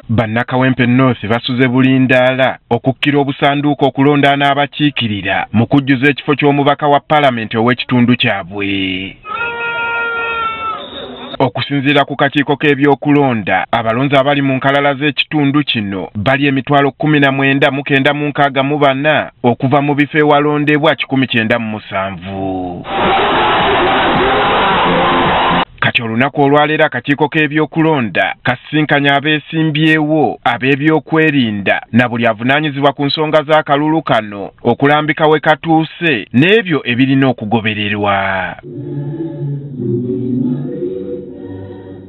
Bannakawempe North basuze bulindaala okukkira obusanduuko okulonda n'abakiikirira mu kujjuza ekifo ky'omubaka wa paalamenti ow'ekitundu kyabwe. Okusinziira ku kakiiko k'ebyokulonda, abalonzi abali mu nkalala z'ekitundu kino bali emitwalo 19,964 okuva mu bifo ewalondebwa 1907. Kati olunaku olwaleero akakiiko k'ebyokulonda kasinkanya abeesimbyewo ab'ebyokwerinda na buli avunaanyizibwa ku nsonga z'akalulu kano okulambika we katuuse n'ebyo ebirina okugobererwa.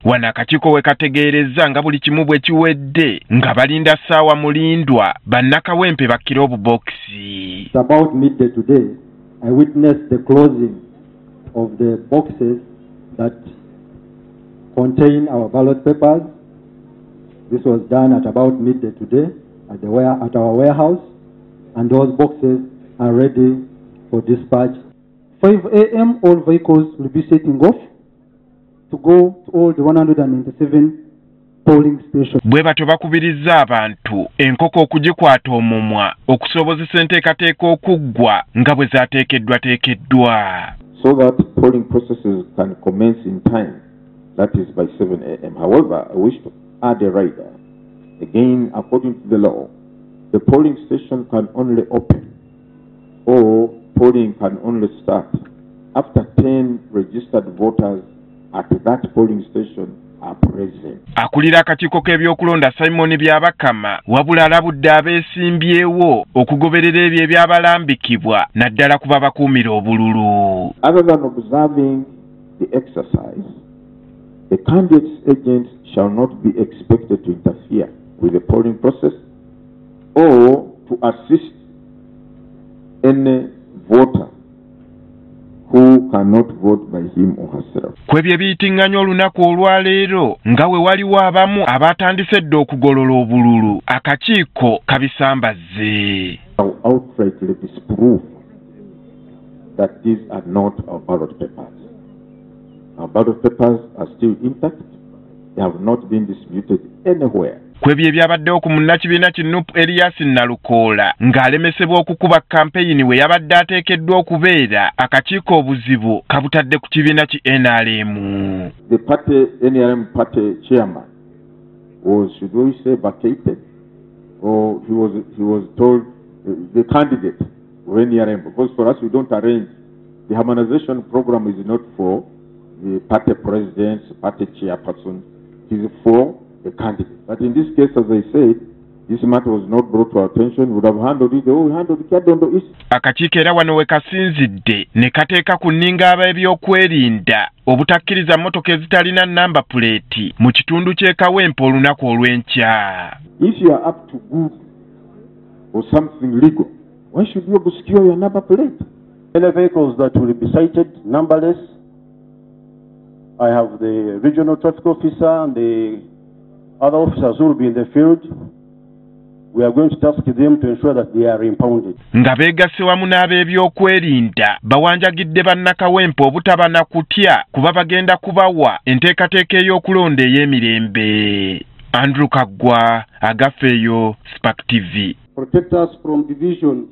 Wano akakiiko we kategeereza nga buli kimu bwe kiwedde nga balinda ssaawa mulindwa bannakawempe bakkira obubokisi. About midday today, I witnessed the closing of the boxes that contain our ballot papers. This was done at about midday today at our warehouse, and those boxes are ready for dispatch. 5 a.m. all vehicles will be setting off to go to all the 197 polling stations. Bwe batyo bakubirizza abantu enkoko okugikwata omumwa okusobozesa enteekateeka okuggwa nga bwe zaateekeddwa. So that polling processes can commence in time, that is by 7 a.m. However, I wish to add a rider. Again, according to the law, the polling station can only open or polling can only start after 10 registered voters at that polling station are present. Akulira akakiiko k'ebyokulonda Simon Byabakama wabula alabudde abeesimbyewo okugoberera ebyo ebyabalambikibwa naddala kuba bakuumira obululu. Other than observing the exercise, the candidate's agents shall not be expected to interfere with the polling process or to assist any voter who cannot vote by him or herself. Kwebye biyitinganya olunaku olwaleero nga we waliwo abamu abatandise dde okugolola obululu akakiiko kabisambaze. Outrightly disprove that these are not our ballot papers. Our ballot papers are still intact. They have not been disputed anywhere. Kwebye ebyabaddewo ku munnakibiina ki Nuupu Erias Nalukoola ng'alemesebwa okukuba kampeyini we yabadde ateekeddwa okubeera akakiiko obuzibu kabutadde ku kibiina ki NRM. The party, NRM party chairman was, should we say, vacated, or he was told the candidate of NRM, because for us we don't arrange. The harmonization program is not for the party president, party chairperson, it is for the candidate. But in this case, as I said, this matter was not brought to our attention. We would have handled it the way we handled the Kyadondo East. Akakiiko era wano we kasinzidde ne kateeka ku nninga ab'ebyokwerinda obutakkiriza mmotoka ezitalina namba puleeti mu kitundu ky'e Kawempe olunaku olw'enkya. If you are up to good or something legal, why should you obscure your number plate? Any vehicles that will be cited, numberless. I have the regional traffic officer and the other officers who will be in the field. We are going to task them to ensure that they are impounded. Nga beegasse wamu n'ab'ebyokwerinda bawanjagidde bannakawempe obutaba na kutya kuba bagenda kubawa enteekateeka ey'okulonda ey'emirembe. Andrew Kaggwa, Agafeeyo, Spark TV. Protect us from division